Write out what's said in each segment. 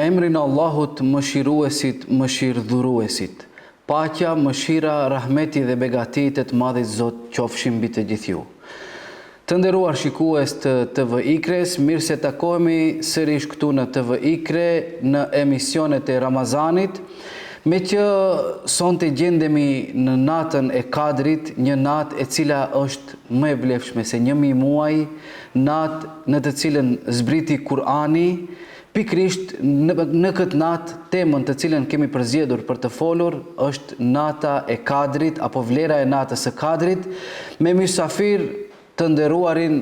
Me emrin e Allahut, mëshiruesit, mëshirdhuruesit. Paqja, mëshira, rahmeti dhe begatit e të madhit Zot qofshin mbi të gjithë ju. Të nderuar shikues të TV Ikres, mirë se takohemi sërish këtu në TV Ikre në emisionet e Ramazanit, me që sonte gjendemi në natën e Kadrit, një natë e cila është më e vlefshme se 1000 muaj, natë në të cilën zbriti Kurani. Pikrisht në këtë natë, temën të cilën kemi përzgjedhur për të folur është nata e Kadrit apo vlera e natës së Kadrit, me mysafir të nderuarin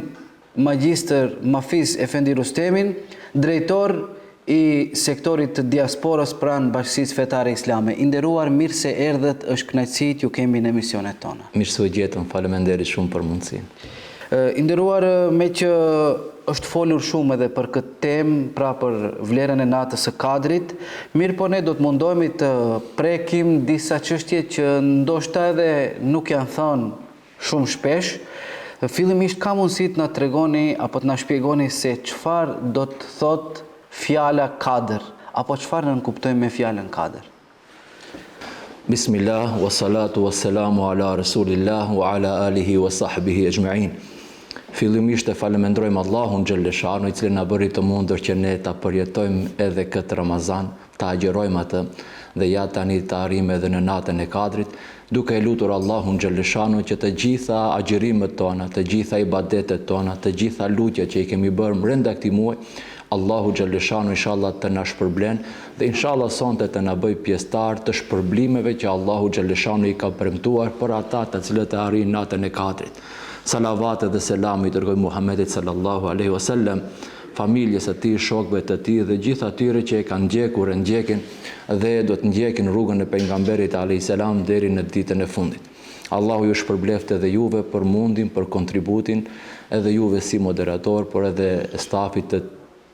magjistër Mafiz Efendi Rustemin, drejtor i sektorit të diasporës pranë Bashkisë Fetare Islame. I nderuar, mirë se erdhët, është kënaqësi t'ju kemi në emisionet tona. Mirë se u gjetëm, faleminderit shumë për mundësinë. I nderuar, me që është folur shumë edhe për këtë temë, pra për vlerën e natës së Kadrit, mirë po ne do të mundohemi të prekim disa çështje që ndoshta edhe nuk janë thënë shumë shpesh. Fillimisht ka mundësi të na tregoni apo të na shpjegoni se çfarë do të thotë fjala Kadr, apo çfarë ne kuptojmë me fjalën Kadr? Bismillah, wa salatu wa salamu ala Rasulillah wa ala alihi wa sahbihi ajma'in. Fillimisht e falemendrojmë Allahun xhalleshanu, i cili na bëri të mundur që ne ta përjetojmë edhe këtë Ramazan, ta agjerojmë atë dhe ja tani të arrijmë edhe në natën e Kadrit, duke e lutur Allahun xhalleshanu që të gjitha agjerimet tona, të gjitha ibadetet tona, të gjitha lutjet që i kemi bërë brenda këtij muaji, Allahu xhalleshanu inshallah të na shpërblen dhe inshallah sonte të na bëj pjesëtar të shpërblimeve që Allahu xhalleshanu i ka premtuar për ata të cilët e arrijnë natën e Kadrit. Salavat dhe selam i dërgoj Muhammedit sallallahu alaihi wasallam, familjes së tij, shokëve të tij dhe gjithë atyre që e kanë ndjekur, ndjekin dhe do të ndjekin rrugën e pejgamberit alayhis salam deri në ditën e fundit. Allahu ju shpërbleft edhe juve për mundin, për kontributin, edhe juve si moderator, por edhe stafit të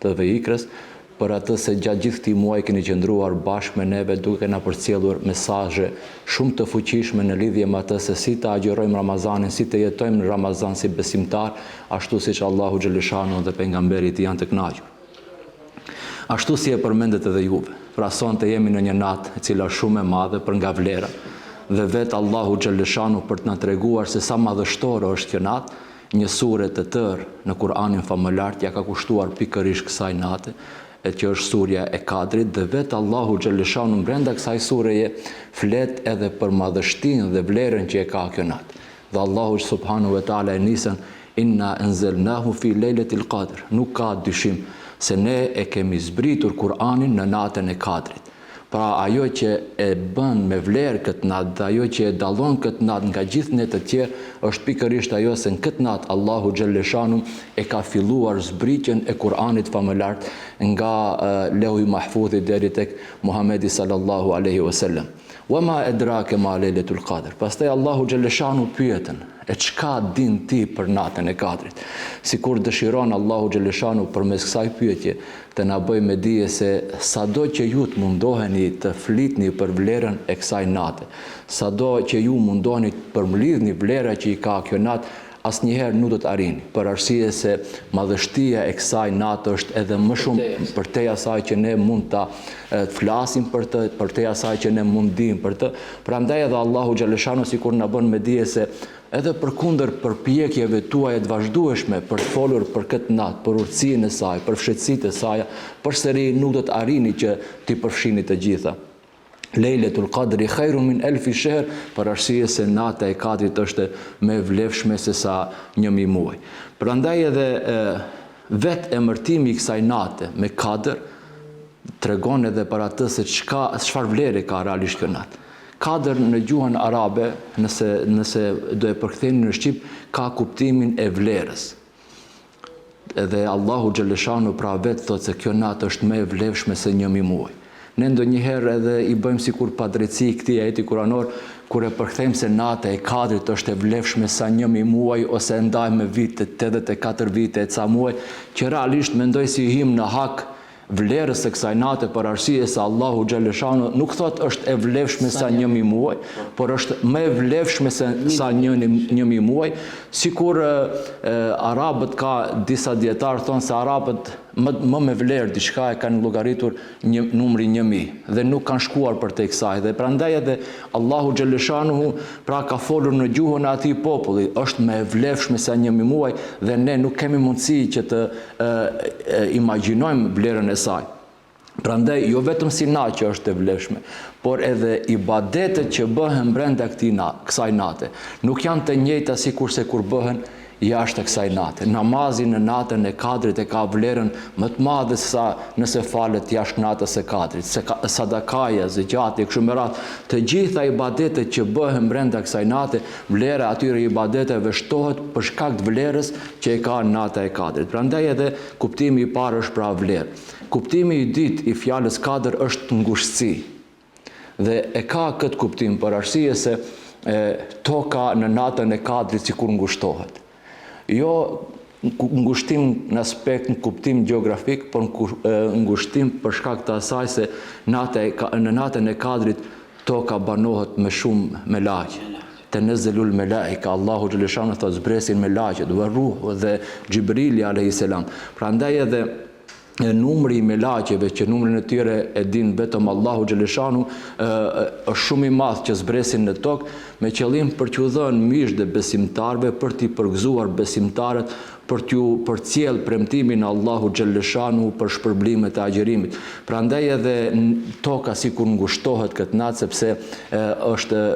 TV Ikrës, për atë se gjatë gjithë këtij muaji keni qëndruar bashkë me neve duke na përcjellur mesazhe shumë të fuqishme në lidhje me atë se si të agjerojmë Ramazanin, si të jetojmë në Ramazan si besimtar, ashtu siç Allahu xhalleshanu dhe pejgamberi i tij janë të kënaqur. Ashtu si e përmendet edhe juve. Pra sonte jemi në një natë e cila është shumë e madhe për nga vlera dhe vetë Allahu xhalleshanu për të na treguar se sa madhështore është kjo natë, një sure të tërë në Kur'anin famëlar ja ka kushtuar pikërisht kësaj nate, e që është surja e Kadrit, dhe vetë Allahu xhalleshanu brenda kësaj sureje flet edhe për madhështinë dhe vlerën që e ka kjo natë. Dhe Allahu subhanahu wa taala e nisën inna anzalnahu fi lejletil qadr. Nuk ka dyshim se ne e kemi zbritur Kur'anin në natën e Kadrit. Pra ajo që e bën me vlerë këtë natë dhe ajo që e dallon këtë natë nga gjithë ne të tjerë është pikërisht ajo se në këtë natë Allahu xhalleshanu e ka filluar zbritjen e Kur'anit famëlar nga Leuhi Mahfudhi deri tek Muhamedi sallallahu alaihi wasallam. Wa ma adraka ma lejletul qadr. Pastaj Allahu xhalleshanu pyetën, e çka din ti për natën e Kadrit? Sikur dëshiron Allahu xhalleshanu përmes kësaj pyetje të na bëjë me dije se sado që ju të mundoheni të flitni për vlerën e kësaj nate, sado që ju mundoheni të përmlidhni vlera që i ka kjo natë, asnjëherë nuk do të arrini, për arsye se madhështia e kësaj natë është edhe më shumë përtej asaj që ne mund ta flasim për të, përtej asaj që ne mund dim për të. Prandaj edhe Allahu xhalleshanu sikur na bën me dije se edhe përkundër përpjekjeve tuaja të vazhdueshme për të folur për këtë natë, për urtësinë e saj, për fshehtësitë e saj, përsëri nuk do të arrini që ti përfshini të gjitha. Lejletul Qadri khairun min alfi shahr, për arsye se nata e Kadrit është më e vlefshme se sa 1000 muaj. Prandaj edhe vetë emërtimi i kësaj nate me Kadr tregon edhe për atë se çfarë vlere ka realisht kjo natë. Kadr në gjuhën arabe, nëse do e përktheni në shqip, ka kuptimin e vlerës. Edhe Allahu xhalleshanu pra vetë thotë se kjo natë është më e vlefshme se 1000 muaj. Ne ndonjëherë edhe i bëjmë sikur padrejtësi këtij ajeti kuranor kur e përkthejmë se nata e Kadrit është e vlefshme sa 1000 muaj ose ndaj me vite 84 vite e ca muaj, që realisht mendoj si him në hak vlerës së kësaj nate për arsye se Allahu xhalleshanu nuk thot është e vlefshme sa 1000 muaj, por është më e vlefshme sa 1000 muaj, sikur arabët, ka disa dietar thonë se arabët më me vlerë diçka e kanë llogaritur numri 1000 dhe nuk kanë shkuar për tek kësaj. Dhe prandaj edhe Allahu xhaleshanuhu pra ka folur në gjuhën e atij populli, është më e vlefshme se 1000 muaj dhe ne nuk kemi mundësi që të imagjinojmë vlerën e saj. Prandaj jo vetëm sinaqja është e vlefshme, por edhe ibadetet që bëhen brenda kësaj nate nuk janë të njëjta sikurse kur bëhen jashtë kësaj nate. Namazi në natën e Kadrit e ka vlerën më të madhe sa nëse falet jashtë natës së Kadrit. Sadakaja, zegjati, kështu me radhë, të gjitha ibadetet që bëhen brenda kësaj nate, vlera atyre ibadeteve shtohet për shkak të vlerës që e ka nata e Kadrit. Prandaj edhe kuptimi i parë është pra vlerë. Kuptimi i dytë i fjalës Kadr është ngushtësi. Dhe e ka këtë kuptim për arsye se toka në natën e Kadrit sikur ngushtohet. Jo ngushtim në aspekt në kuptim gjeografik, por ngushtim për shkak të asaj se në natën e Kadrit toka banohet me shumë me laqe. Tenezzalul melaika, Allahu xhaleshanu thotë zbresin me laqet, wa ruhu dhe Xhibrili alayhis salam. Prandaj edhe numri i melaqeve që numrin e tyre e din vetëm Allahu xhaleshanu është shumë i madh që zbresin në tokë me qëllim për t'u dhënë mish dhe besimtarve, për t'i përgëzuar besimtarët, për përcjell premtimin e Allahu xhaleshanu për shpërblimet e agjerimit. Prandaj edhe toka sikur ngushtohet këtë natë sepse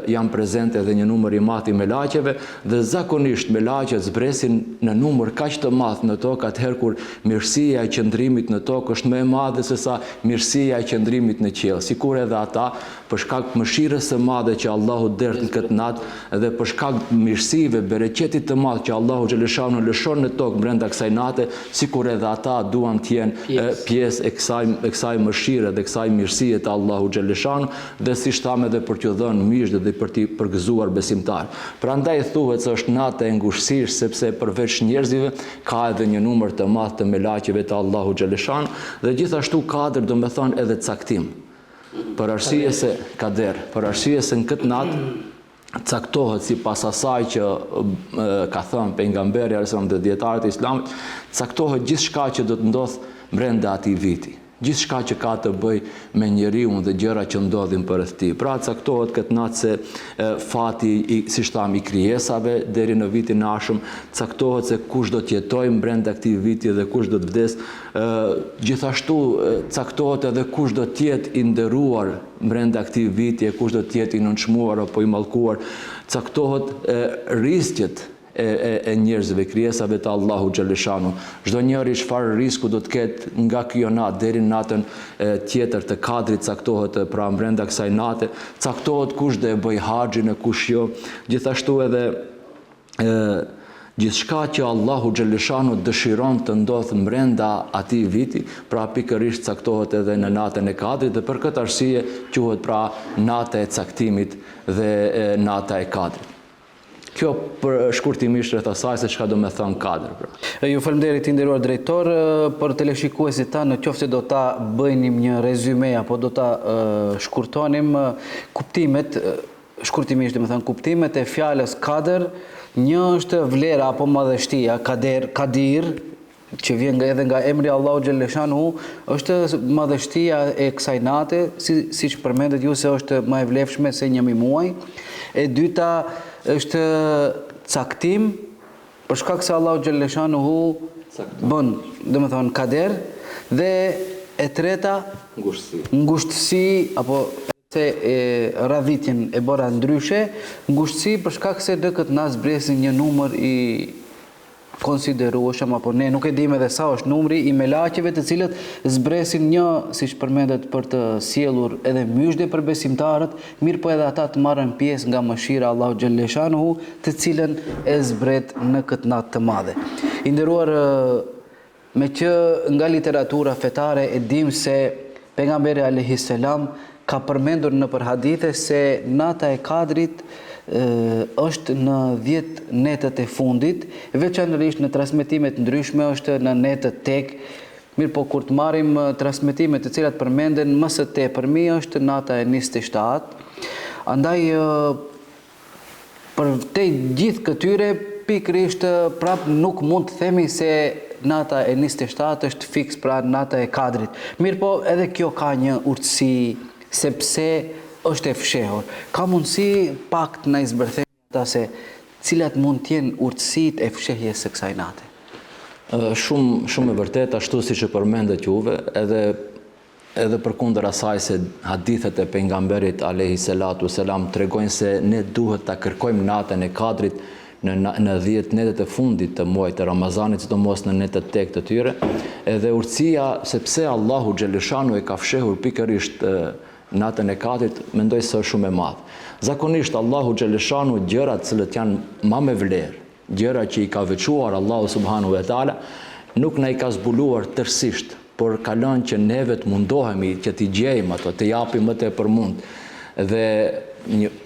janë prezente edhe një numër i madh i melaqeve dhe zakonisht melaqet zbresin në numër kaq të madh në tokë atëherë kur mirësia e qëndrimit në tokë është më e madhe se sa mirësia e qëndrimit në qiell. Sikur edhe ata për shkak të mëshirës së madhe që Allahu derdh në këtë natë dhe për shkak të mirësive, bereqetit të madh që Allahu xhaleshanu lëshon në tokë brenda kësaj nate, sikur edhe ata duan të jenë pjesë e kësaj mëshire dhe kësaj mirësie të Allahu xhaleshanu dhe siç thamë edhe për t'u dhënë mish dhe për t'i përgëzuar besimtar. Prandaj thuhet se është natë e ngushtësisë sepse përveç njerëzve ka edhe një numër të madh të melaqeve të Allahu xhaleshanu dhe gjithashtu Kadr do të thonë edhe caktim. Për arsye se kader, për arsye se në këtë natë caktohet sipas asaj që ka thënë pejgamberi alayhis dhe dietarët e Islamit, caktohet gjithçka që do të ndodh brenda atij viti. Gjithçka që ka të bëj me njeriu dhe gjëra që ndodhin përreth tij. Pra caktohet këtë natë se fati siç thamë i krijesave deri në vitin e ardhshëm, caktohet se kush do të jetojë brenda këtij viti dhe kush do të vdes. Gjithashtu caktohet edhe kush do të jetë i nderuar brenda këtij viti e kush do të jetë i nënçmuar apo i mallkuar. Caktohet rrisqet e njerëzve, krijesave të Allahu xhaleshanu. Çdo njeri çfarë risku do të ketë nga kjo natë deri në natën tjetër të Kadrit caktohet pra brenda kësaj nate, caktohet kush do e bëj haxhin e kush jo. Gjithashtu edhe gjithçka që Allahu xhaleshanu dëshiron të ndodhë brenda atij viti, pra pikërisht caktohet edhe në natën e Kadrit dhe për këtë arsye quhet pra nata e caktimit dhe nata e Kadrit. Kjo për shkurtimisht rreth asaj se çka do të thon Kadr. Ju falenderoj i nderuar drejtor për televizionistët tanë, nëse do ta bëjnim një rezume apo do ta shkurtonim kuptimet, shkurtimisht domethënë kuptimet e fjalës Kadr, një është vlera apo madhështia, Kadir, që vjen edhe nga emri Allahu xhaleshanu, është madhështia e kësaj nate, siç përmendet ju se është më e vlefshme se 1000 muaj. E dyta është caktim, për shkak se Allahu xhaleshanu bën, domethënë kader, dhe e treta ngushtësi apo se radhitjen e bëra ndryshe, ngushtësi për shkak se në këtë natë zbresin një numër i konsiderueshëm, apo ne nuk e dim edhe sa është numri i melaqeve të cilët zbresin një, siç përmendet, për të sjellur edhe myshdje për besimtarët, mirë po edhe ata të marrin pjesë nga mëshira Allahu xhaleshanu, të cilën e zbret në këtë natë të madhe. I nderuar, me që nga literatura fetare e dim se pejgamberi alayhis salam ka përmendur në për hadithe se nata e Kadrit është në 10 netët e fundit, veçanërisht në transmetimet ndryshme është në netët tek, mirë po kur të marrim transmetimet të cilat përmenden më së tepërmi është nata e 27. Andaj për te gjithë këtyre pikërisht prap nuk mund të themi se nata e 27 është fiks pra nata e Kadrit. Mirë po edhe kjo ka një urtësi sepse është e fshehur. Ka mundësi pak të na zbërthejnë ata se cilat mund të jenë urtësitë e fshehjes së kësaj nate. Shumë e vërtet, ashtu siç e përmendet juve, edhe përkundër asaj se hadithet e pejgamberit alayhi salatu selam tregojnë se ne duhet ta kërkojmë natën e Kadrit në 10 netët e fundit të muajit të Ramazanit, sidomos në netët tek të tyre, edhe urtësia sepse Allahu xhaleshanu e ka fshehur pikërisht natën e Kadrit, mendoj se është shumë e madhe. Zakonisht Allahu xhaleshanu gjërat që janë më me vlerë, gjëra që i ka veçuar Allahu subhanahu wa taala, nuk na i ka zbuluar tërësisht, por ka lënë që neve të mundohemi që t'i gjejmë ato, të japim më tepër mund. Dhe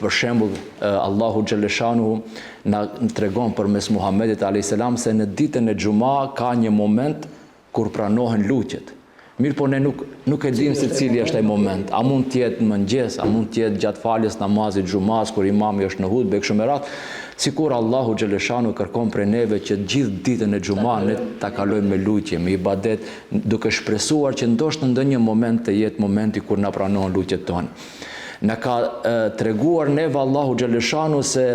për shembull Allahu xhaleshanu na tregon përmes Muhamedit alayhis salam se në ditën e Xuma ka një moment kur pranohen lutjet. Mirë po ne nuk e dim se cili është ai moment. A mund të jetë në mëngjes, a mund të jetë gjatë faljes namazit Xumas kur imami është në hutbë kështu me radhë, sikur Allahu xhaleshanu kërkon prej neve që gjithë ditën e Xuma ne ta kalojmë me lutje, me ibadet, duke shpresuar që ndoshta në ndonjë moment të jetë momenti kur na pranohen lutjet tona. Na ka treguar neve Allahu xhaleshanu se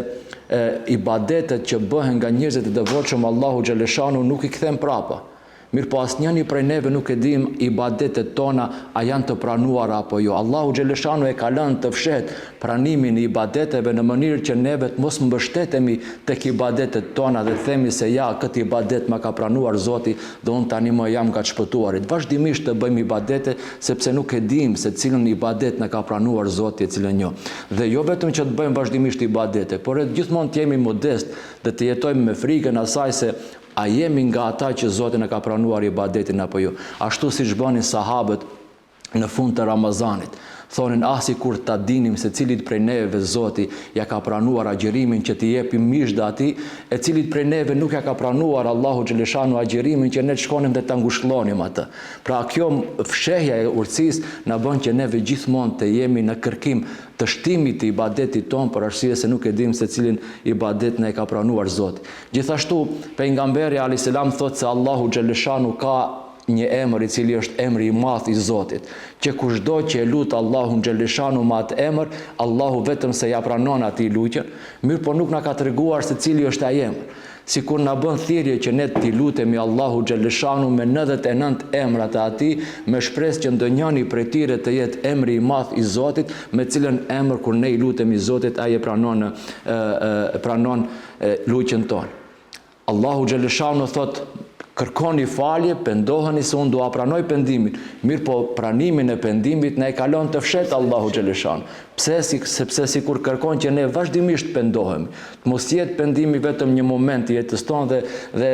ibadetet që bëhen nga njerëzit e devotshëm Allahu xhaleshanu nuk i kthen prapa. Mirë po asnjëni prej neve nuk e dim ibadetet tona a janë të pranuara apo jo. Allahu xhaleshanu e ka lënë të fshet pranimin e ibadeteve në mënyrë që neve të mos mbështetemi tek ibadetet tona dhe themi se ja, këtë ibadet ma ka pranuar Zoti dhe unë tani më jam nga të shpëtuarit. Vazhdimisht të bëjmë ibadete sepse nuk e dim se cilën ibadet na ka pranuar Zoti e cilën jo. Dhe jo vetëm që të bëjmë vazhdimisht ibadete, por edhe gjithmonë të jemi modest dhe të jetojmë me frikën asaj se a jemi nga ata që Zoti na ka pranuar ibadetin apo jo. Ashtu siç bënin sahabët në fund të Ramazanit. Thonin sikur ta dinim se cilit prej neve Zoti ja ka pranuar agjërimin që t'i jepim mishdë atij, e cilit prej neve nuk ja ka pranuar Allahu xhaleshanu agjërimin që ne të shkonim dhe ta ngushëllonim atë. Pra kjo fshehja e urtësisë na bën që neve gjithmonë të jemi në kërkim të shtimit të ibadetit ton për arsye se nuk e dim se cilin ibadet ne ka pranuar Zoti. Gjithashtu pejgamberi alayhis salam thotë se Allahu xhaleshanu ka një emër i cili është emri i madh i Zotit, që kushdo që e lut Allahun xhaleshanu me atë emër, Allahu vetëm se ja pranon atij lutjen, mirë po nuk na ka treguar se cili është ai emër. Sikur na bën thirrje që ne t'i lutemi Allahu xhaleshanu me 99 emrat e atij, me shpresë që ndonjëri prej tyre të jetë emri i madh i Zotit, me cilën emër kur ne i lutemi Zotit, ai e pranon lutjen tonë. Allahu xhaleshanu thotë kërkoni falje, pendoheni se unë dua pranoj pendimin. Mirë po pranimin e pendimit ne e kalon të fshet Allahu xhaleshanu. Pse? Sepse sikur kërkon që ne vazhdimisht pendohemi. Të mos jetë pendimi vetëm një moment i jetës tonë dhe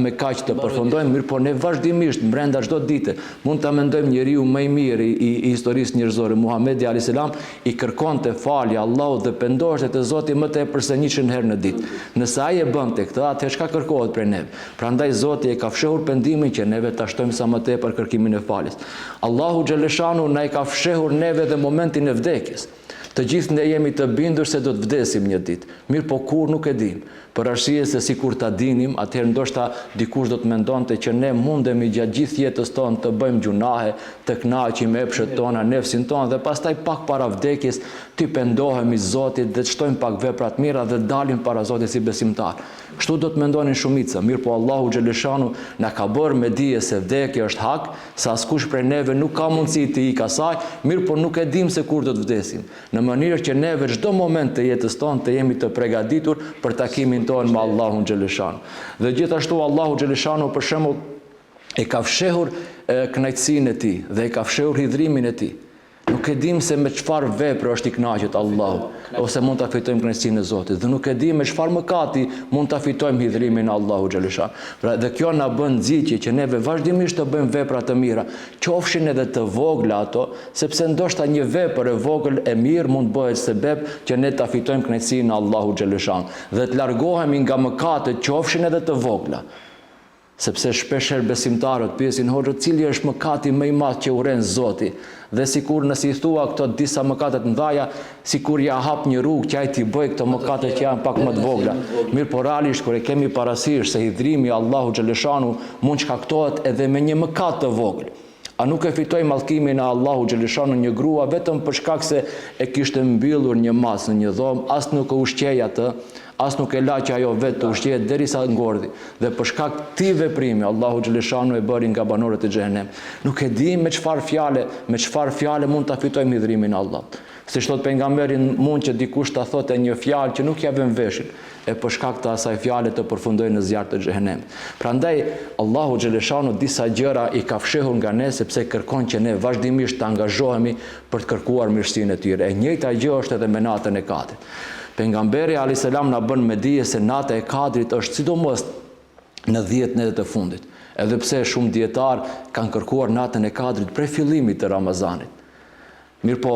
me kaq të përfundojmë, mirë po ne vazhdimisht brenda çdo dite mund ta mendojmë njeriu më i mirë i historisë njerëzore, Muhamedi alayhis salam i kërkonte falje Allahut dhe pendohej te Zoti më tepër se 100 herë në ditë. Nëse ai e bënte këtë, atëherë çka kërkohet prej neve? Prandaj Zoti e ka fshehur pendimin që neve ta shtojmë sa më tepër kërkimin e faljes. Allahu xhaleshanu na i ka fshehur neve dhe momentin e vdekjes. Të gjithë ne jemi të bindur se do të vdesim një ditë. Mirë po kur nuk e dim. Për arsye se sikur ta dinim, atëherë ndoshta dikush do të mendonte që ne mundemi gjatë gjithë jetës tonë të bëjmë gjunahe, të kënaqim epshet tona, nefsin tonë dhe pastaj pak para vdekjes ti pendohemi Zotit dhe të shtojmë pak vepra të mira dhe dalim para Zotit si besimtar. Kështu do të mendonin shumica, mirë po Allahu xhaleshanu na ka bërë me dije se vdekja është hak, se askush prej neve nuk ka mundësi të ikë asaj, mirë po nuk e dim se kur do të vdesim. Në mënyrë që neve çdo moment të jetës tonë të jemi të përgatitur për takimin tonë me Allahun xhaleshanu. Dhe gjithashtu Allahu xhaleshanu për shembull e ka fshehur kënaqësinë e tij dhe e ka fshehur hidhrimin e tij. Nuk e dim se me çfarë vepre është i kënaqur Allahu, ose mund ta fitojmë kënaqësinë e Zotit, dhe nuk e dim me çfarë mëkati mund ta fitojmë hidhrimin e Allahut xhaleshanu. Pra dhe kjo na bën nxitje që neve vazhdimisht të bëjmë vepra të mira, qofshin edhe të vogla ato, sepse ndoshta një vepër e vogël e mirë mund bëhet sebeb që ne ta fitojmë kënaqësinë e Allahut xhaleshanu dhe të largohemi nga mëkatet qofshin edhe të vogla. Sepse shpeshherë besimtarët pyesin hoxha, cili është mëkati më i madh që urren Zoti? Dhe sikur nëse i thua këto disa mëkate të mëdha, sikur ja hap një rrugë që ai t'i bëj këto mëkate që janë pak më të vogla. Mirë, por realisht kur e kemi parasysh se hidhrimi i Allahu xhaleshanu mund shkaktohet edhe me një mëkat të vogël. A nuk e fitoi mallkimin e Allahu xhaleshanu një grua vetëm për shkak se e kishte mbyllur një mas në një dhomë, as nuk e ushqej atë, as nuk e la që ajo vetë të ushqehet derisa ngordhi. Dhe për shkak të këtij veprimi Allahu xhaleshanu e bëri nga banorët e xhehenem. Nuk e di me çfarë fjalë mund ta fitojmë hidhrimin e Allahut. Siç thot pejgamberi, mund që dikush ta thotë një fjalë që nuk ja vën veshin, e për shkak të asaj fjale të përfundojë në zjarr të xhehenemit. Prandaj Allahu xhaleshanu disa gjëra i ka fshehur nga ne sepse kërkon që ne vazhdimisht të angazhohemi për të kërkuar mirësinë e tyre. E njëjta gjë është edhe me natën e Kadrit. Pejgamberi alayhis salam na bën me dije se nata e Kadrit është sidomos në 10 netët e fundit. Edhe pse shumë dietar kanë kërkuar natën e Kadrit prej fillimit të Ramazanit. Mirë po,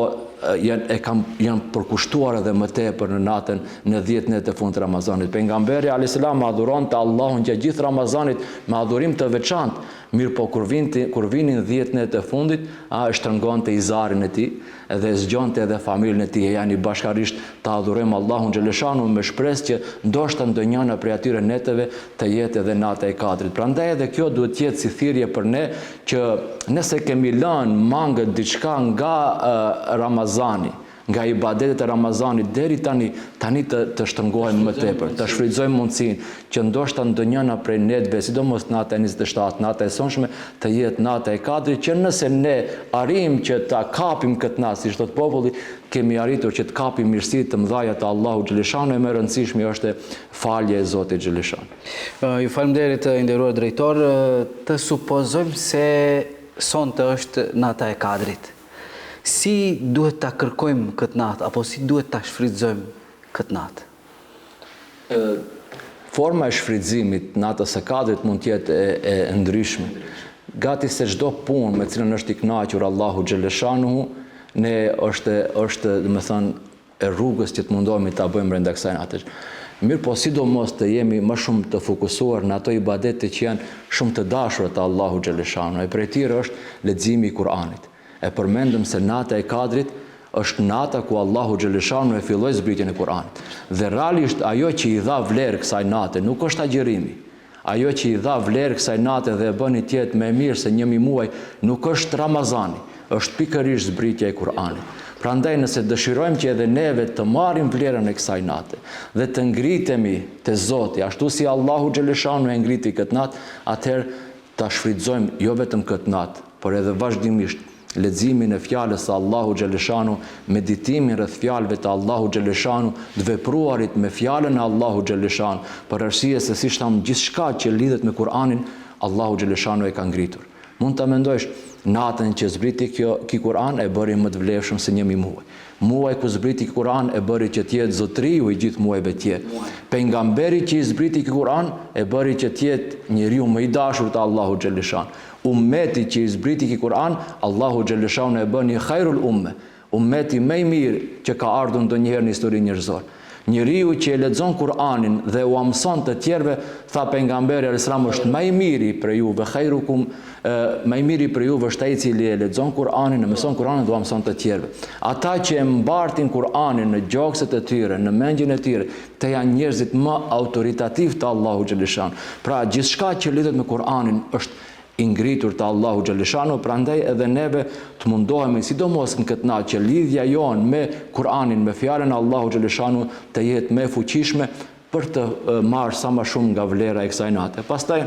janë përkushtuar edhe më tepër në natën në 10 netët e fundit të Ramazanit. Pejgamberi alayhis salam adhuronte Allahun gjatë gjithë Ramazanit me adhurim të veçantë. Mirë po, kur vinin 10 netët e fundit, shtrëngonte izarin e tij dhe zgjonte edhe familjen e tij, janë bashkarisht të adhurojmë Allahun xhaleshanu me shpresë që ndoshta ndonjëna prej atyre netëve të jetë edhe nata e Kadrit. Prandaj edhe kjo duhet të jetë si thirrje për ne që nëse kemi lënë mangët diçka nga Ramazani, nga ibadetet e Ramazanit deri tani të shtrëngohemi më tepër, të shfrytëzojmë mundësinë që ndoshta ndonjëna prej netëve, sidomos nata e 27, nata e sonshme, të jetë nata e Kadrit, që nëse ne arrijmë që ta kapim këtë natë, siç thot populli, kemi arritur që të kapim mirësitë të mëdha të Allahu xhaleshanu, e më e rëndësishme është falja e Zotit xhaleshanu. Ju faleminderit nderuar drejtor, të supozojmë se sonte është nata e Kadrit. Si duhet ta kërkojmë këtë natë, apo si duhet ta shfrytëzojmë këtë natë? Forma e shfrytëzimit natës së Kadrit mund të jetë e ndryshme. Gati se çdo punë me cilën është i kënaqur Allahu xhaleshanu, ne është e rrugës që të mundohemi ta bëjmë brenda kësaj natë. Mirë po, sidomos të jemi më shumë të fokusuar në ato ibadete që janë shumë të dashura te Allahu xhaleshanu, e prej tyre është leximi i Kuranit. E përmendëm se nata e Kadrit është nata ku Allahu xhaleshanu e filloi zbritjen e Kuranit. Dhe realisht ajo që i dha vlerë kësaj nate nuk është agjerimi. Ajo që i dha vlerë kësaj nate dhe e bëni të jetë më mirë se 1 muaj nuk është Ramazani, është pikërisht zbritja e Kuranit. Prandaj nëse dëshirojmë që edhe neve të marrim vlerën e kësaj nate dhe të ngritemi te Zoti, ashtu si Allahu xhaleshanu e ngriti këtë natë, atëherë ta shfrytëzojmë jo vetëm këtë natë, por edhe vazhdimisht leximin e fjalës së Allahu xhaleshanu, meditimin rreth fjalëve të Allahu xhaleshanu, të vepruarit me fjalën e Allahu xhaleshanu, për arsye se siç tham, gjithçka që lidhet me Kur'anin, Allahu xhaleshanu e ka ngritur. Mund ta mendosh natën që zbriti ky Kur'an e bëri më të vlefshëm se 1 muaj. Muaj ku zbriti ky Kur'an e bëri që të jetë zotriu i gjithë muajve tjerë. Pejgamberi që i zbriti ky Kur'an e bëri që të jetë njeriu më i dashur te Allahu xhaleshanu. Ummeti që i zbriti ky Kur'an, Allahu xhaleshanu e bëni khairul umme, ummeti më i mirë që ka ardhur ndonjëherë në historinë njerëzore. Njeriu që e lexon Kur'anin dhe u mëson të tjerëve, tha pejgamberi alayhis salam, është më i miri për juve, khairukum, më i miri për juve është ai i cili e lexon Kur'anin, e mëson Kur'anin dhe u mëson të tjerëve. Ata që e mbartin Kur'anin në gjokset e tyre, në mendjen e tyre, të janë njerëzit më autoritativ të Allahu xhaleshanu. Pra gjithçka që lidhet me Kur'anin është i ngritur të Allahu xhaleshanu, prandaj edhe neve të mundohemi, sidomos në këtë natë, që lidhja jonë me Kur'anin, me fjalën e Allahu xhaleshanu të jetë më e fuqishme për të marrë sa më shumë nga vlera e kësaj nate. Pastaj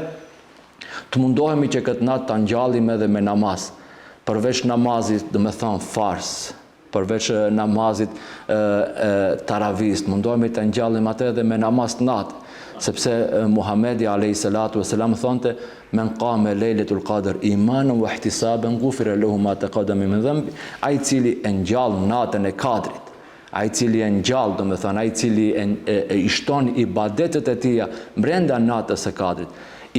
të mundohemi që këtë natë ta ngjallim edhe me namaz, përveç namazit, do të them fars, përveç namazit taravist, mundohemi ta ngjallim atë edhe me namaz të natë. Sepse Muhamedi alayhis salatu wasalam thonte, men qama lejletul qadr imanan wa ihtisaban ghufira lahu ma taqaddama min dhanbi, ai cili e ngjall natën e Kadrit, ai cili e ngjall, do të thonë ai cili e shton ibadetet e tija brenda natës së Kadrit,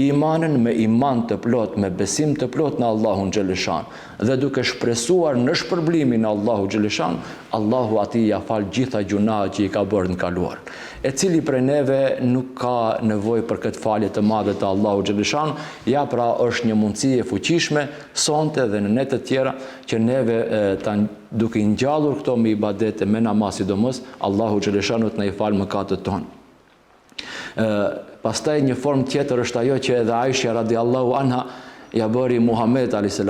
imanën me iman të plot, me besim të plot në Allahun xhaleshan, dhe duke shpresuar në shpërblimin e Allahu xhaleshan, Allahu atij ja fal gjitha gjunahet që i ka bërë në kaluar. E cili prej neve nuk ka nevojë për këtë falje të madhe të Allahu xhaleshan, ja pra është një mundësi e fuqishme sonte dhe në net të tjera që neve duke i ngjallur këto me ibadete, me namaz sidomos, Allahu xhaleshan të na i fal mëkatet tona. Pastaj një formë tjetër është ajo që edhe Aisha radiallahu anha ja bëri Muhammed a.s.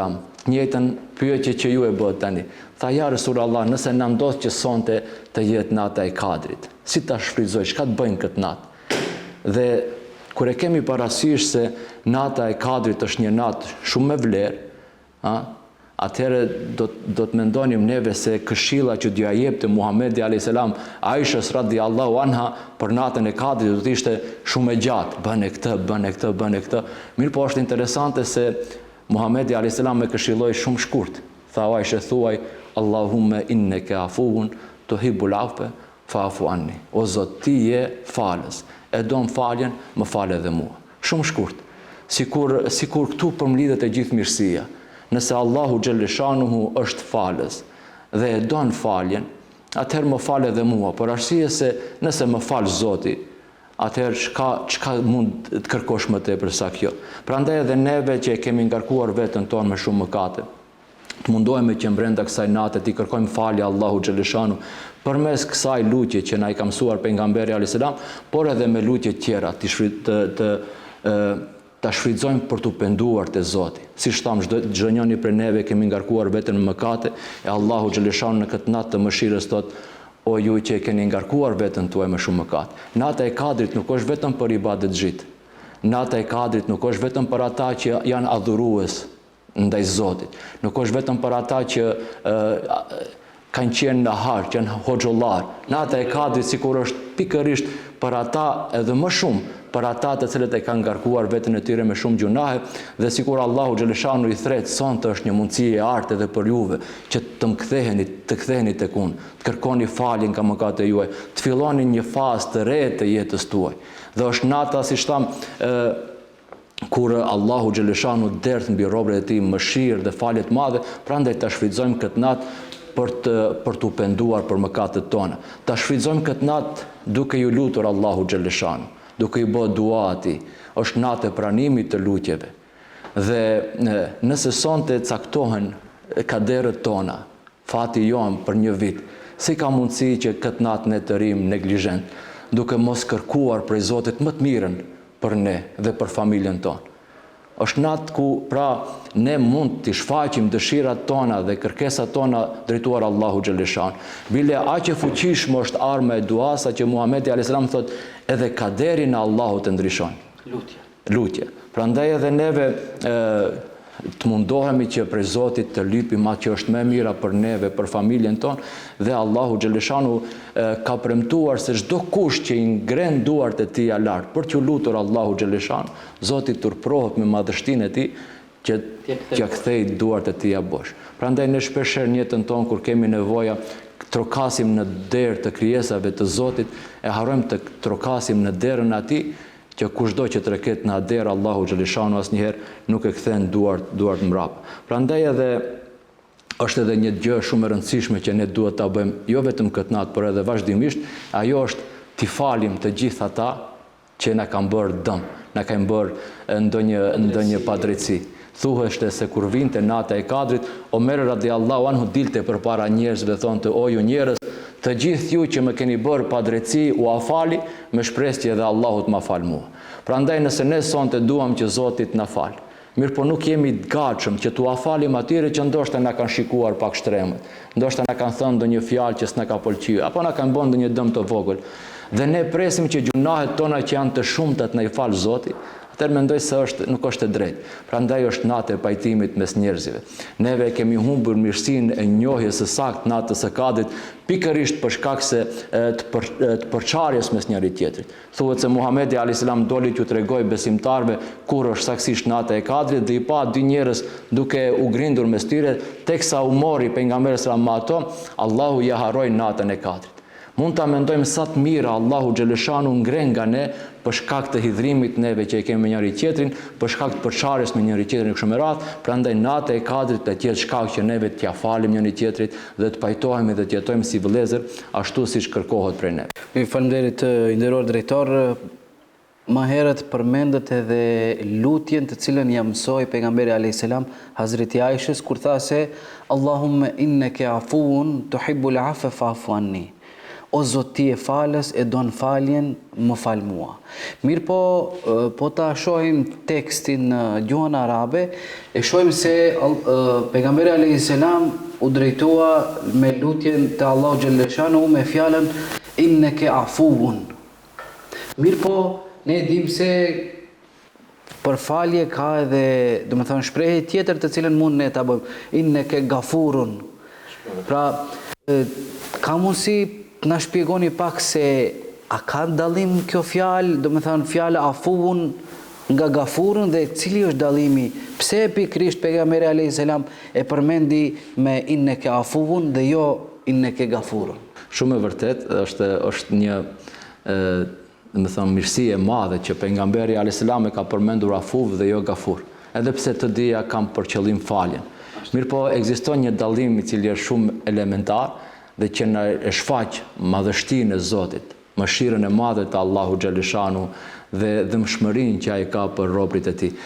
Njëjtën pyetje që ju e bëhet tani. Tha ja Resulullah, nëse na ndodh që sonte të jetë nata e Kadrit, si ta shfrytëzoj, çka të bëjnë këtë natë? Dhe kur e kemi parasysh se nata e Kadrit është një natë shumë me vlerë, atëherë do të mendonim neve se këshilla që t'ja jepte Muhamedi a.s. Aishës radiallahu anha për natën e Kadrit do të ishte shumë e gjatë, bëne këtë, bëne këtë, bëne këtë. Mirë po është interesante se Muhamedi a.s. me këshilloi shumë shkurt. Tha Aishë, thuaj, Allahumme inneke afuun, tuhibbul afwe fa'fu anni. O Zot, ti je falës, e don faljen, më fal edhe mua. Shumë shkurt. Sikur këtu përmlidhet e gjithë mirësia. Nëse Allahu xhaleshanuhu është falës dhe e don faljen, atëherë më fal edhe mua, për arsye se nëse më fal Zoti, atëherë çka mund të kërkosh më tepër sa kjo. Prandaj edhe neve që e kemi ngarkuar veten tonë me shumë mëkate, të mundohemi që brenda kësaj nate të kërkojmë falje Allahu xhaleshanu përmes kësaj lutje që na i ka mësuar pejgamberi alayhis salam, por edhe me lutje tjera ta shfrytëzojmë për të penduar te Zoti. Siç tham, çdo njëri prej neve kemi ngarkuar veten në mëkate, e Allahu xhaleshanu në këtë natë të mëshirës thot: o ju që e keni ngarkuar veten tuaj me shumë mëkat. Nata e Kadrit nuk është vetëm për ibadet xhit. Nata e Kadrit nuk është vetëm për ata që janë adhurues ndaj Zotit. Nuk është vetëm për ata që kanë qenë në har, që janë hoxhollar. Nata e Kadrit sikur është pikërisht për ata edhe më shumë për ata të cilët e kanë ngarkuar veten e tyre me shumë gjunahe, dhe sikur Allahu xhaleshanu i thret, sonte është një mundësi e artë edhe për juve që të ktheheni tek unë, të kërkoni falje nga mëkatet juaja, të filloni një fazë të re të jetës tuaj. Dhe është nata, siç tham, kur Allahu xhaleshanu derdh mbi robërit e tij mëshirë dhe falje të mëdha, prandaj ta shfrytëzojmë këtë natë për t'u penduar për mëkatet tona. Ta shfrytëzojmë këtë natë duke ju lutur Allahu xhaleshanu, duke i bërë dua atij. Është natë e pranimit të lutjeve. Dhe nëse sonte caktohen kaderët tona, fati jon për një vit, si ka mundësi që këtë natë ne të rrim neglizhent, duke mos kërkuar prej Zotit më të mirën për ne dhe për familjen tonë. Është natë ku pra ne mund të shfaqim dëshirat tona dhe kërkesat tona drejtuar Allahu xhaleshan. Bile aq e fuqishme është arma e duas, që Muhamedi alayhis salam thot, edhe kaderin e Allahut e ndryshon. Lutje. Prandaj edhe neve të mundohemi që prej Zotit të lypim atë që është më e mira për neve, për familjen tonë, dhe Allahu xhaleshanu ka premtuar se çdo kush që i ngren duart e tij lart për t'u lutur Allahu xhaleshan, Zoti turprohet me madhështinë e tij që t'ia kthej duart e tij bosh. Prandaj ne shpeshherë në jetën tonë kur kemi nevoja trokasim në derë të krijesave të Zotit, e harrojmë të trokasim në derën e Atij, që kushdo që të reket në derë Allahu xhaleshanu asnjëherë nuk e kthen duart mbrapa. Prandaj edhe është edhe një gjë shumë e rëndësishme që ne duhet ta bëjmë, jo vetëm këtë natë, por edhe vazhdimisht, ajo është t'i falim të gjithë ata që na kanë bërë dëm, na kanë bërë ndonjë padrejtësi. Thuheshte se kur vinte nata e Kadrit, Omer radiallahu anhu dilte përpara njerëzve dhe thonte: o ju njerëz, të gjithë ju që më keni bërë padrejtësi u afali, me shpresë edhe Allahut ma fal mua. Prandaj nëse ne sonte duam që Zotit na fal, mirë po nuk jemi të gatshëm që t'u afalim atyre që ndoshta na kanë shikuar pak shtremët, ndoshta na kanë thënë ndonjë fjalë që s'na ka pëlqyer, apo na kanë bën ndonjë dëm të vogël, dhe ne presim që gjunahet tona që janë të shumta të na i fal Zoti, atëherë mendoj se nuk është e drejtë. Prandaj është natë e pajtimit mes njerëzve. Neve kemi humbur mirësinë e njohjes së saktë natës së Kadrit, pikërisht për shkak se të përçarjes mes njëri tjetrit. Thuhet se Muhamedi alayhis salam doli t'ju tregoj besimtarve kur është saktësisht nata e Kadrit, dhe i pa dy njerëz duke u grindur mes tyre, teksa u mori pejgamberi sallallahu alaihi wasallam ato, Allahu ja harroi natën e Kadrit. Mund ta mendojmë sa të mira Allahu xhaleshanu ngren nga ne për shkak të hidhrimit neve që e kemi me njëri tjetrin, për shkak të përçarjes me njëri tjetrin kështu me radhë, prandaj nata e Kadrit të jetë shkak që neve t'ia falim njëri tjetrit dhe të pajtohemi dhe të jetojmë si vëllezër ashtu siç kërkohet prej neve. Faleminderit i nderuar drejtor. Më herët përmendët edhe lutjen të cilën ja mësoi pejgamberi alayhis salam Hazreti Aishës kur tha se Allahumma innaka afuun tuhibbul afwa fa'fu anni. O Zot, ti e falës e don faljen, më fal mua. Mirë po ta shohim tekstin në gjuhën arabe, e shohim se pejgamberi alayhis salam u drejtua me lutjen te Allahu xhaleshanu me fjalën innaka afuun. Mirë po ne dim se për falje ka edhe, do të thonë, shprehje tjetër të cilën mund ne ta bëjmë. Inneke gafurun. Pra, ka mundësi të na shpjegoni pak se a ka dallim kjo fjalë, do të thonë fjala afuun nga gafurun dhe cili është dallimi? Pse pikërisht pejgamberi alayhis salam e përmendi me inneke afuun dhe jo inneke gafurun? Shumë e vërtet, është një më thëmë mirësi e madhe që pejgamberi alayhis salam e ka përmendur afuv dhe jo gafur, edhe pse të dija kam për qëllim faljen. Mirë po ekziston një dallim i cili është shumë elementar dhe që na e shfaq madhështinë e Zotit, mëshirën e madhe të Allahu xhaleshanu dhe dëmshmërinë që ai ka për robërit e tij.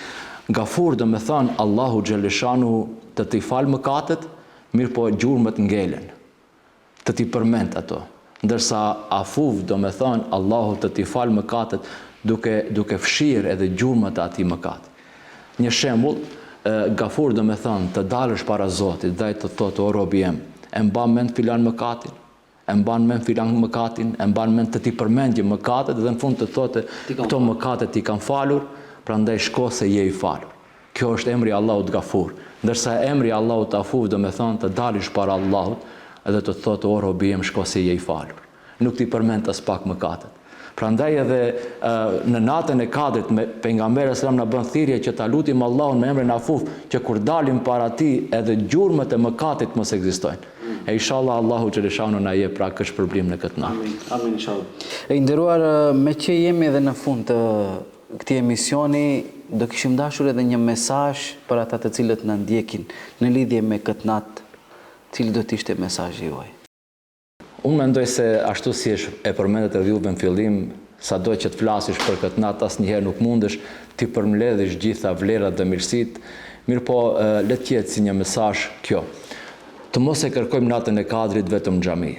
Gafur do të thonë Allahu xhaleshanu të t'i fal mëkatet, mirë po gjurmët ngelen, të t'i përmend ato. Ndërsa afuv do me thonë Allahu të t'i falë mëkatet duke fshirë edhe gjurmët e atij mëkati. Një shembull, gafur do me thonë të dalësh para Zotit dhe të thotë o robi jem, e mban mend filan mëkatin, e mban mend filan mëkatin, e mban mend të t'i përmendje mëkatet dhe në fund të thotë këto mëkatet t'i kanë falur, prandaj shko se je i falur. Kjo është emri Allahut gafur. Ndërsa emri Allahut afuv do me thonë të dalish para Allahut edhe të thotë o robi jem shko se je i falur. Nuk t'i përmend as pak mëkatet. Prandaj edhe në natën e Kadrit pejgamberi sallallahu na bën thirrje që ta lutim Allahun me emrin Afuf që kur dalim para tij edhe gjurmët e mëkatit mos ekzistojnë. E inshallah Allahu xhaleshanu na jep pra këtë shpërblim në këtë natë. Amin inshallah. E nderuar, me që jemi edhe në fund të këtij emisioni, do kishim dashur edhe një mesazh për ata të cilët na ndjekin në lidhje me këtë natë. Cili do të ishte mesazhi juaj? Unë mendoj se ashtu si e përmendet edhe juve në fillim, sado që të flasësh për këtë natë asnjëherë nuk mundesh ti përmbledhësh gjitha vlerat dhe mirësitë, mirë po le të jetë si një mesazh kjo. Të mos e kërkojmë natën e Kadrit vetëm në xhami.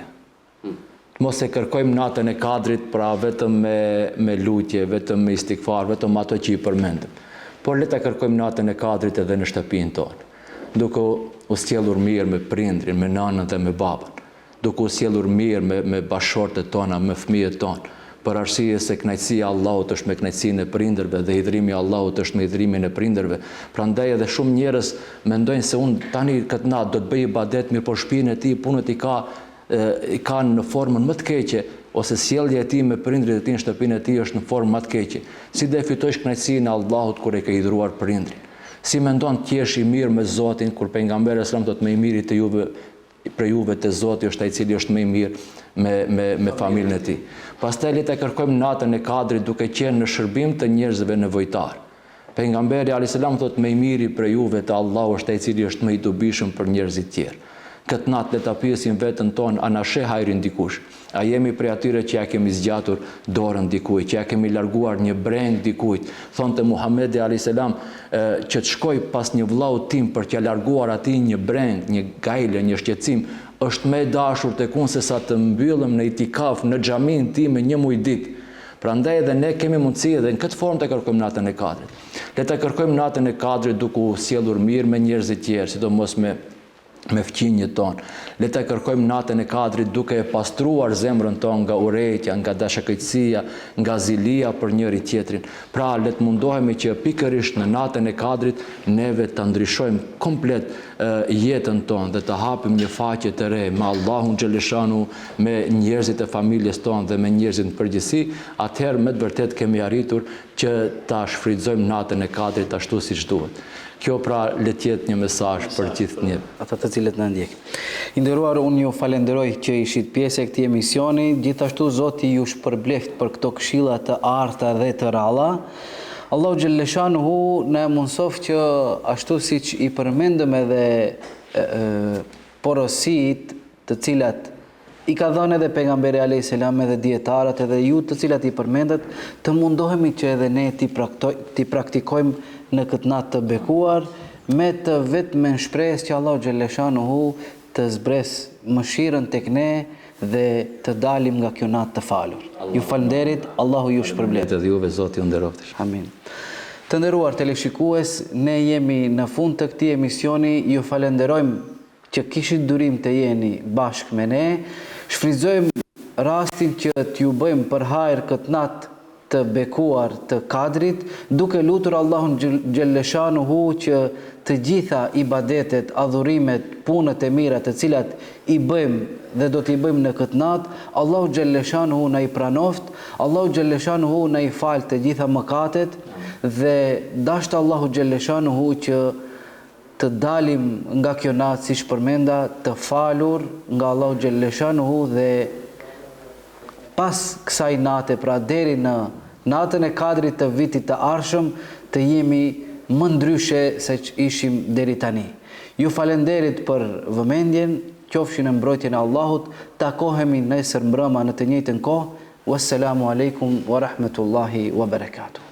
Të mos e kërkojmë natën e Kadrit pra vetëm me lutje, vetëm me istikfar, vetëm ato që i përmendëm. Por le ta kërkojmë natën e Kadrit edhe në shtëpinë tonë, duke u sjellur mirë me prindrin, me nanën dhe me babën, duke u sjellur mirë me bashortet tona, me fëmijët tonë, për arsye se kënaqësia e Allahut është me kënaqësinë e prindërve dhe hidhrimi i Allahut është me hidhrimin e prindërve. Prandaj edhe shumë njerëz mendojnë se unë tani këtë natë do të bëj ibadet, mirë po shtëpinë e tij punët i ka në formën më të keqe, ose sjellja e tij me prindrit e tij në shtëpinë e tij është në formë më të keqe. Si do e fitosh kënaqësinë e Allahut kur e ke hidhruar prindrin? Si mendon të jesh i mirë me Zotin kur pejgamberi sallallahu alajhi wasallam thotë më i miri te juve për juve te Zoti është ai i cili është më i mirë me familjen e tij. Pastaj le të kërkojmë natën e Kadrit duke qenë në shërbim të njerëzve nevojtar. Pejgamberi alayhis salam thotë më i miri për juve te Allahu është ai i cili është më i dobishëm për njerëzit tjerë. Këtë natë le ta pyesim veten tonë, a na sheh hajrin dikush? A jemi prej atyre që ja kemi zgjatur dorën dikujt, që ja kemi larguar një breng dikujt? Thonte Muhamedi alayhis salam që të shkoj pas një vllaut tim për t'ia larguar atij një breng, një gajle, një shqetësim, është më e dashur tek unë se sa të mbyllem në itikaf në xhamin tim me një muaj ditë. Prandaj edhe ne kemi mundësi edhe në këtë formë të kërkojmë natën e Kadrit. Le ta kërkojmë natën e Kadrit duke u sjellur mirë me njerëzit tjerë, sidomos me fqinjët tonë. Le ta kërkojmë natën e Kadrit duke e pastruar zemrën tonë nga urrejtja, nga dashakëqësia, nga zilia për njëri tjetrin. Pra le të mundohemi që pikërisht në natën e Kadrit neve ta ndryshojmë komplet jetën tonë dhe të hapim një faqe të re me Allahun xhaleshanu, me njerëzit e familjes tonë dhe me njerëzit në përgjithësi, atëherë me të vërtet kemi arritur që ta shfrytëzojmë natën e Kadrit ashtu siç duhet. Kjo pra le të jetë një mesazh për gjithë një. Ata të cilët na ndjekin. I nderuar, unë ju falenderoj që ishit pjesë e këtij emisioni, gjithashtu Zoti ju shpërbleft për këto këshilla të arta dhe të ralla. Allahu xhaleshanuhu na mundsof që ashtu siç i përmendëm edhe porosit të cilat i ka dhënë edhe pejgamberi alayhis salam edhe dietarët edhe ju të cilat i përmendet, të mundohemi që edhe ne ti praktikojmë në këtë natë të bekuar me të vetmen shpresë që Allahu xhaleshanuhu të zbres mëshirën tek ne dhe të dalim nga kjo natë të falur. Ju falënderit, Allahu ju shpërblet. Edhe juve Zoti ju nderoftë. Amin. Të nderuar teleshikues, ne jemi në fund të këtij emisioni. Ju falenderojmë që kishit durim të jeni bashkë me ne. Shfrytëzojmë rastin që t'ju bëjmë për hajër këtë natë të bekuar të Kadrit, duke lutur Allahun xhaleshanuhu që të gjitha ibadetet, adhurimet, punët e mira të cilat i bëjmë dhe do t'i bëjmë në këtë natë, Allahu xhaleshanuhu na i pranoft, Allahu xhaleshanuhu na i fal të gjitha mëkatet dhe dashtë Allahu xhaleshanuhu që të dalim nga kjo natë siç përmenda të falur nga Allahu xhaleshanuhu dhe pas kësaj nate, pra deri në natën e Kadrit të vitit të ardhshëm, të jemi më ndryshe se që ishim deri tani. Ju falenderit për vëmendjen, qofshin në mbrojtjen e Allahut, takohemi nesër mbrëma në të njëjtën kohë. Wassalamu alaikum wa rahmetullahi wa barakatuh.